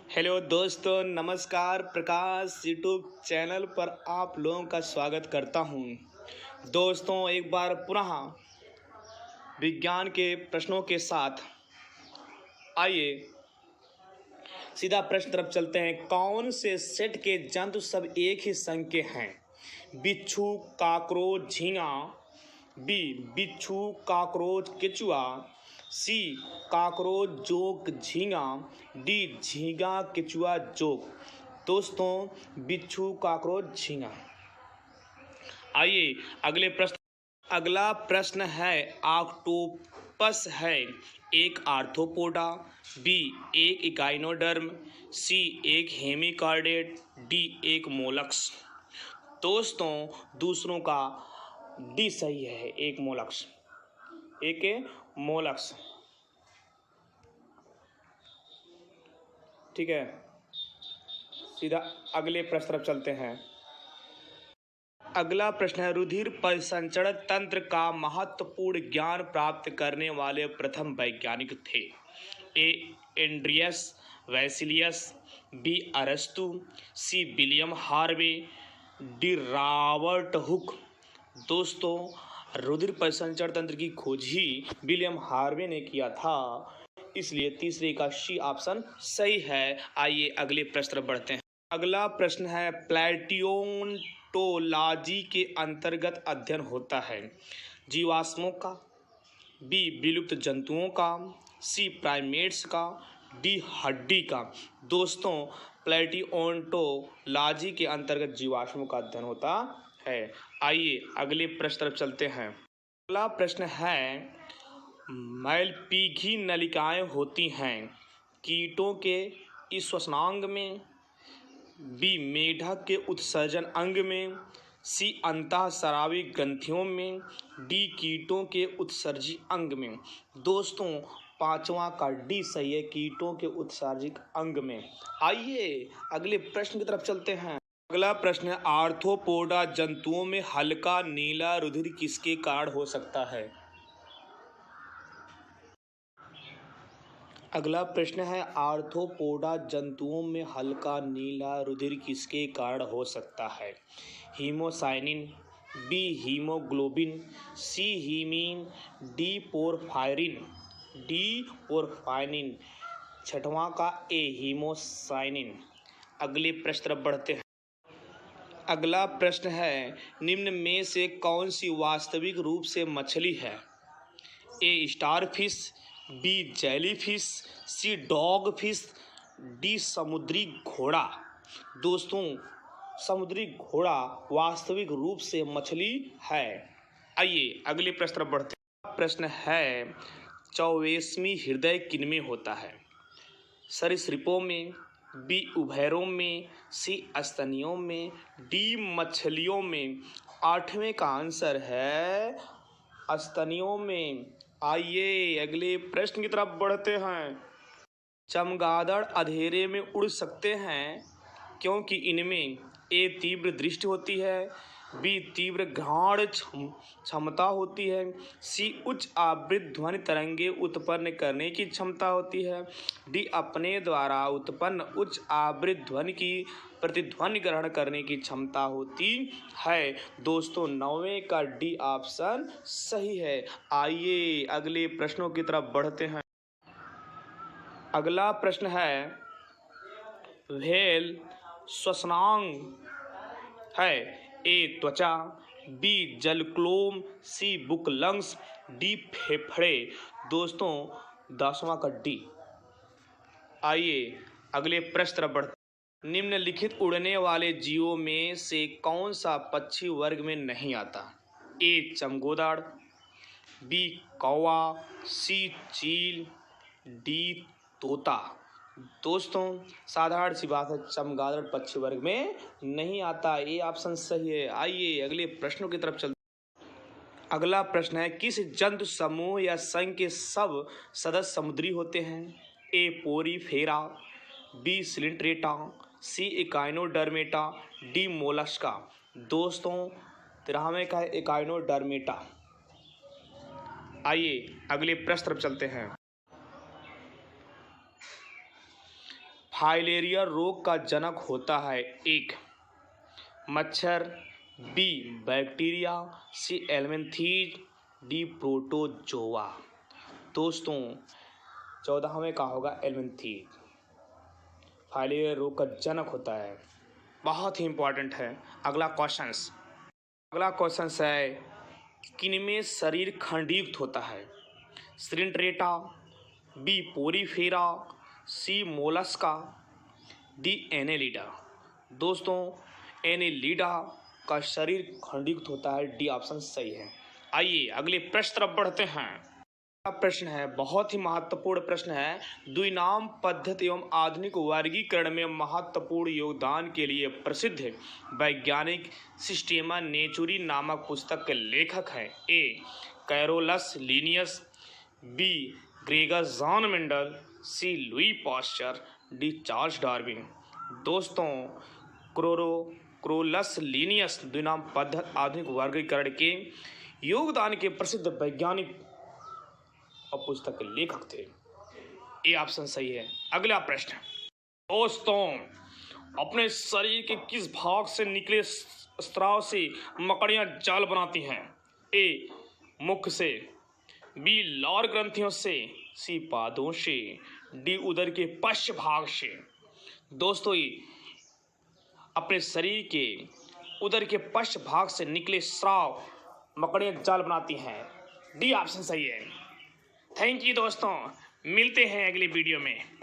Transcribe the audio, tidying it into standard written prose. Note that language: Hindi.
हेलो दोस्तों, नमस्कार। प्रकाश यूट्यूब चैनल पर आप लोगों का स्वागत करता हूं। दोस्तों, एक बार पुनः विज्ञान के प्रश्नों के साथ आइए सीधा प्रश्न तरफ चलते हैं। कौन से सेट के जंतु सब एक ही संघ के हैं? बिच्छू, काकरोच, झींगा। बी बिच्छू, काकरोच, केचुआ। सी काकरोच, जोंक, झींगा। डी झींगा, केचुआ, जोंक। दोस्तों, बिच्छू, काकरोच, झींगा। आइए अगला प्रश्न है, ऑक्टोपस है एक आर्थ्रोपोडा, बी एक इकाइनोडर्म, सी एक हेमिकॉर्डेट, डी एक मोलस्क। दोस्तों, दूसरों का डी सही है, एक मोलस्क। ठीक है, सीधा अगले प्रश्न तरफ चलते हैं। अगला प्रश्न है, रुधिर परिसंचरण तंत्र का महत्वपूर्ण ज्ञान प्राप्त करने वाले प्रथम वैज्ञानिक थे? ए एंड्रियस वैसिलियस, बी अरस्तु, C William Harvey, D Robert Hooke. दोस्तों, रुधिर परिसंचरण तंत्र की खोज ही विलियम हार्वे ने किया था, इसलिए तीसरे का सी ऑप्शन सही है। आइए अगले प्रश्न तरफ बढ़ते हैं। अगला प्रश्न है, प्लेटियोन्टोलॉजी के अंतर्गत अध्ययन होता है जीवाश्मों का, बी विलुप्त जंतुओं का, सी प्राइमेट्स का, डी हड्डी का। दोस्तों, प्लेटियोन्टोलॉजी के अंतर्गत जीवाश्मों का अध्ययन होता है। आइए अगले प्रश्न तरफ चलते हैं। अगला प्रश्न है, मैलपीघी नलिकाएं होती हैं कीटों के श्वसनांग में, बी मेढक के उत्सर्जन अंग में, सी अंतःस्रावी ग्रंथियों में, डी कीटों के उत्सर्जी अंग में। दोस्तों, पांचवा का डी सही है, कीटों के उत्सर्जित अंग में। आइए अगले प्रश्न की तरफ चलते हैं। अगला प्रश्न है, आर्थ्रोपोडा जंतुओं में हल्का नीला रुधिर किसके कारण हो सकता है? अगला प्रश्न है, आर्थ्रोपोडा जंतुओं में हल्का नीला रुधिर किसके कारण हो सकता है? हीमोसाइनिन, बी हीमोग्लोबिन, सी हीमीन, डी पोरफायरिन। छठवां का ए हीमोसाइनिन। अगले प्रश्न तरफ बढ़ते हैं। अगला प्रश्न है, निम्न में से कौन सी वास्तविक रूप से मछली है? ए स्टारफिश, बी जेलीफिश, सी डॉगफिश, डी समुद्री घोड़ा। दोस्तों, समुद्री घोड़ा वास्तविक रूप से मछली है। आइए अगले प्रश्न तरफ बढ़ते हैं। प्रश्न है, 24वीं हृदय किनमें होता है? सरीसृपों में, बी उभयरों में, सी स्तनियों में, डी मछलियों में। आठवें का आंसर है स्तनियों में। आइए अगले प्रश्न की तरफ बढ़ते हैं। चमगादड़ अंधेरे में उड़ सकते हैं क्योंकि इनमें ए तीव्र दृष्टि होती है, बी तीव्र घ्राण क्षमता होती है, सी उच्च आवृत्ति ध्वनि तरंगे उत्पन्न करने की क्षमता होती है, डी अपने द्वारा उत्पन्न उच्च आवृत्ति ध्वनि की प्रतिध्वनि ग्रहण करने की क्षमता होती है। दोस्तों, 9वें का डी ऑप्शन सही है। आइए अगले प्रश्नों की तरफ बढ़ते हैं। अगला प्रश्न है, व्हेल श्वसनांग है? ए त्वचा, बी जलक्लोम, सी बुक लंग्स, डी फेफड़े। दोस्तों, 10वां का डी। आइए अगले प्रश्न तरफ बढ़ते। निम्नलिखित उड़ने वाले जीवों में से कौन सा पक्षी वर्ग में नहीं आता? ए चमगादड़, बी कौवा, सी चील, डी तोता। दोस्तों, साधारण सी बात है, चमगादड़ पक्षी वर्ग में नहीं आता, ये ऑप्शन सही है। आइए अगले प्रश्नों की तरफ चलते। अगला प्रश्न है, किस जंतु समूह या संघ के सब सदस्य समुद्री होते हैं? ए पोरीफेरा, बी सिलिंट्रेटा, सी इकाइनोडर्मेटा, डी मोलस्का। दोस्तों, 13वें का है इकाइनोडर्मेटा। आइए अगले प्रश्न तरफ चलते हैं। फाइलेरिया रोग का जनक होता है? एक, मच्छर, बी, बैक्टीरिया, सी, एल्मेंथीज, डी, प्रोटोजोआ। दोस्तों 14वें का होगा एल्मेंथीज। फाइलेरिया रोग का जनक होता है, बहुत ही इंपॉर्टेंट है। अगला क्वेश्चन है, किनमें शरीर खंडयुक्त होता है? सिरिंड्रेटा, बी, पोरीफेरा, सी, मोलस्का, डी, एनेलिडा। दोस्तों एनेलिडा का शरीर खंडयुक्त होता है, डी ऑप्शन सही है। आइए अगले प्रश्न तरफ बढ़ते हैं। प्रश्न है, बहुत ही महत्वपूर्ण प्रश्न है। द्विनाम पद्धति एवं आधुनिक वर्गीकरण में महत्वपूर्ण योगदान के लिए प्रसिद्ध वैज्ञानिक सिस्टेमा नेचुरी नामक पुस्तक के लेखक हैं? A, Carolus Linnaeus, B, Gregor John Mendel, C, Louis Pasteur, D, Charles Darwin. दोस्तों कैरोलस लिनियस द्विनाम पद्धति आधुनिक वर्गीकरण के योगदान के प्रसिद्ध वैज्ञानिक और पुस्तक के लेखक थे। ये ऑप्शन सही है। अगला प्रश्न, दोस्तों अपने शरीर के किस भाग से निकले स्राव से मकड़ियां जाल बनाती हैं? ए, मुख से, बी, लार ग्रंथियों से, सी, पादों से, डी, उदर के पश्च भाग से। दोस्तों अपने शरीर के उदर के पश्च भाग से निकले स्राव मकड़ियां जाल बनाती हैं, डी ऑप्शन सही है। थैंक यू दोस्तों, मिलते हैं अगली वीडियो में।